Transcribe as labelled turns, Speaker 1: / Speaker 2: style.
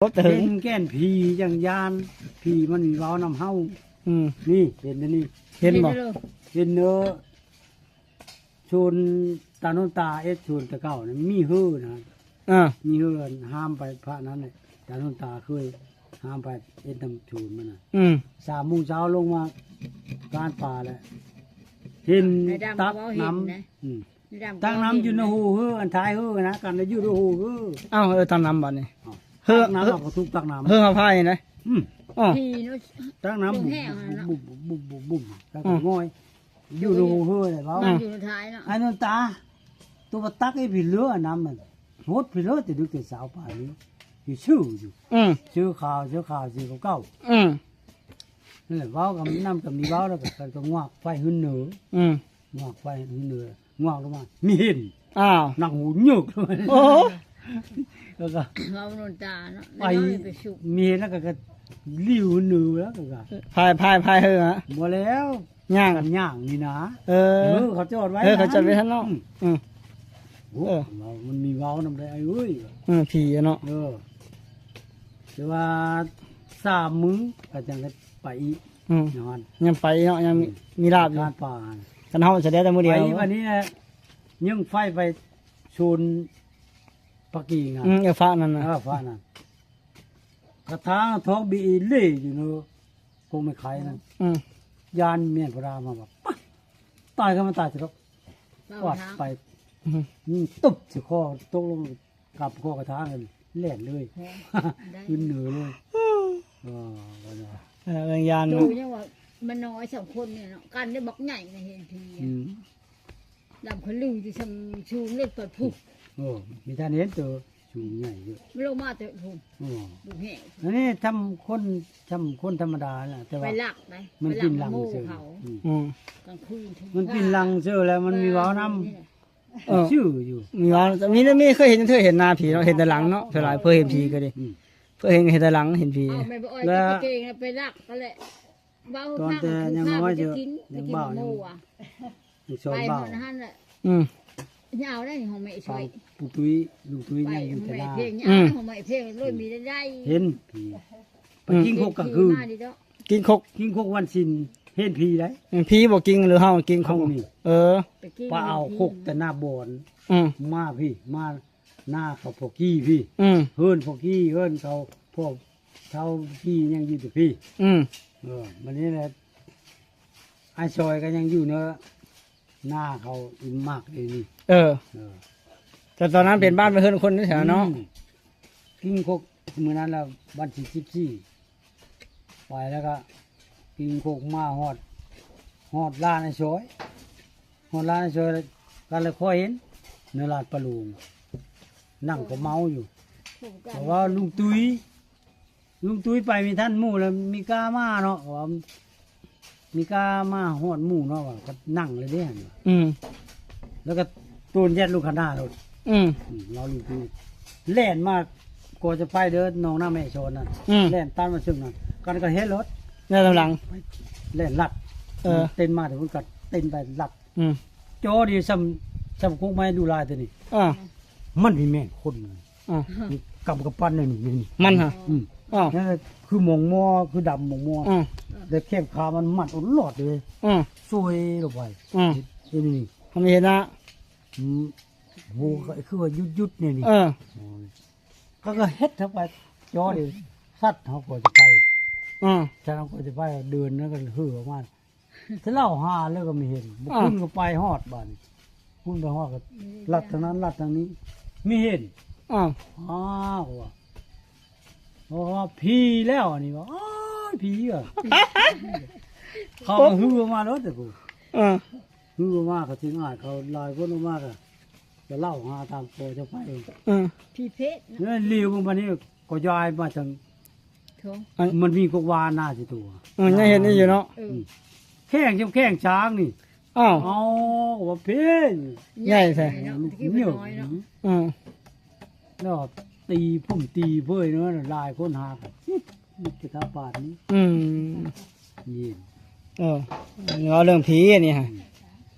Speaker 1: รถถึง
Speaker 2: เป็นแก้นผีอย่างยานผีมันมีเว้านำเฮานี่เห็นนะนี่
Speaker 1: เห็นบ่
Speaker 2: เห็นเนื้อชนตาโนนตาชนตะเก่านี่มีเฮือนะมีเฮือห้ามไปพระนั้นเลยตาโนนตาเคยห้ามไปนำชนมันน่ะ3 โมงเช้าลงมาการป่าแหละเห็นตักน้ำตักน้ำอยู่ในหูเฮืออันท้ายเฮือนะกันแล้วอยู่ในหูเฮือ
Speaker 1: ตักน้ำบัดนี้
Speaker 2: เฮือน้ำเราก็ทุกตักน้ำ
Speaker 1: เฮือเขาพายนะ
Speaker 2: ตักน้ำบุ่มตักง่อยอยู่ในหูเฮือเลยเปล่า
Speaker 3: อยู่ในท้ายเนาะ
Speaker 2: ไอ้นนตาตัวตักไอ้ผีเลือน้ำมันหดผีเลือแต่ดึกแต่สาวป่านี้อยู่ชื่อข่าวชื่อเก่านั่นแหละเว้ากับน้ำกับมีเว้าแล้วก็งอกไฟหื้นเหนืองอกไฟหื้นเหนืองอกลงมามีเห็นหนังหูหยุกเลยแล้วก็
Speaker 3: เราโดนตาเนาะ
Speaker 2: ไปมีแล้วก็ลิ้วเหนือแล้วก็
Speaker 1: พายเฮือฮะ
Speaker 2: บ่แล้ว
Speaker 1: ย่าง
Speaker 2: นี่นะเขาจอดไว้
Speaker 1: เขาจอดไว้ท่านเนาะ
Speaker 2: มันมีเว้านำได้ไอ้เอ้ย
Speaker 1: ผีเนาะ
Speaker 2: แต่ว่า3 มื้อก็จังได้ไปอีก
Speaker 1: ยังไปเนาะยังมีลาบอยู่
Speaker 2: ป่า
Speaker 1: กันเฮาจะได้แต่มื้อเดียว
Speaker 2: ไปวันนี้นะยังไฟไปชนปักกิ่ง
Speaker 1: ฟ้านั่นน่ะ
Speaker 2: ฟ้านั่นกระทางท้องบีเล่อยู่เนาะคงไม่ขายนั่นยานเมียนพระรามาบอกตายก็มันตายสิครับกวาดไปนี่ตุ๊บสิคอตกลงกับคอกระทางเลยแล่นเลยขึ้นเหนือเลย
Speaker 1: ยาน
Speaker 3: ดูเนี่ยว่ามันน้อย2 คนเนี่ยเนาะกันได้บักใหญ่นะเห็นทีดำเขาลือที่ทำชูเล็กเปิดผุก
Speaker 2: มีท่านเห็นตัวชูใหญ่เยอะ
Speaker 3: ไม่ลงมาแต่ผมดูแห้ง
Speaker 2: อันนี้ทำคนธรรมดาแหละแต่ว่า
Speaker 3: ไปลักไหม
Speaker 2: มันกินลังเสือ
Speaker 3: กลางคืน
Speaker 2: มันกินลังเสือแล้วมันมีว้าวน้ำชื่ออยู่
Speaker 1: มีว้าวมีเคยเห็นเธอเห็นนาผีเราเห็นแต่หลังเนาะเท่าไรเพื่อเห็นผีก็ดิเพื่อเห็นแต่หลังเห็นผี
Speaker 3: แล้วเก่งไปลักก็แหละ
Speaker 2: ตอนแต่ยังน้อยเยอะยังเบายังชอบเบา
Speaker 3: ยาวได้ของไม่ช่วย
Speaker 2: ปุตุ้ยลุงตุ้ยยังอยู่แต่หน้า
Speaker 3: เพลงยาวของไม่เพลงเลยมีได้
Speaker 2: เห็นผีไปกินโคกกลางคืน
Speaker 1: กิน
Speaker 2: โคกวันศิลเห็นผีได้
Speaker 1: ผีบอกกินหรือเฮากินโคก
Speaker 2: นี่ปลาเอาโคกแต่หน้าบอนมาพี่มาหน้าเขาพวกกี้พี่เฮิร์นพวกกี้เฮิร์นเขาพวกเท่ากี้ยังอยู่แต่พี่วันนี้แหละไอ้ซอยก็ยังอยู่เนื้อหน้าเขาอิ่มมากเลยนี่
Speaker 1: แต่ตอนนั้นเป็นบ้านไปเฮิร์นคนแถวเนาะ
Speaker 2: กินโคกเมื่อนั้นเราบ้าน14ไปแล้วก็กินโคกมาหอดร้านไอ้ซอยกันเลยค่อยเห็นเนื้อลาดปลาลูงนั่งก็เมาอยู่เพราะว่าลุงตุ้ยไปมีท่านหมู่แล้วมีกามาเนาะว่ามีกามาหอดหมู่เนาะว่าก็นั่งเลยเด้แล้วก็ตูนแยดลูกขนาดรถเราลุงตุ้ยแล่นมากกว่าจะไปเด้อน้องหน้าแม่โซนน่ะแล่นตามมาซึ่งน่ะกันก็เฮ็ดรถ
Speaker 1: แล่นหลัง
Speaker 2: แล่นลัดเต้นมาแต่พุ่นก็เต้นไปลัดจอดีซ้ำคุกไม้ดูลายตัวนี้มันมีแม่คนกับปั้นนี่
Speaker 1: มันฮะ
Speaker 2: นั่นคือหมองมอคือดำหมองมอแต่แข้งขามันมัดอดหลอดเลยสวยลงไปนี่
Speaker 1: ทำเห็นนะ
Speaker 2: โหคือว่ายุดนี่ก็เฮ็ดทั้งไปจอดีสัตว์เขาก็จะไปถ้าเราก็จะไปเดินแล้วก็หือออกมาถ้าเล่าหาแล้วก็ไม่เห็นคุณก็ไปฮอดบ้านคุณไปฮอดก็ลัดทางนั้นลัดทางนี้ไม่เห็นว่ะโอ้ผีแล้วอันนี้ว่าผีอ่ะเขาหื้อมาแล้วแต่กูหื้อมาเขาถึงอ่านเขาลอยคนมากอ่ะจะเล่าหาตามโปจะไป
Speaker 3: ผีเพชร
Speaker 2: เนี่ยเลี้ยวมันนี้ก็ย้ายมาถึงมันมีกวานหน้าสิตัว
Speaker 1: ยังเห็นนี่อยู่เนาะ
Speaker 2: แข้งช้างนี่ว่าเพน
Speaker 1: ใหญ่แท้
Speaker 2: เหนียวแล้วตีพุ่มตีเพื่อเนื้อลายคนหานี่จะทับปาดนี้
Speaker 1: เย็นเรื่องผีนี่ฮะ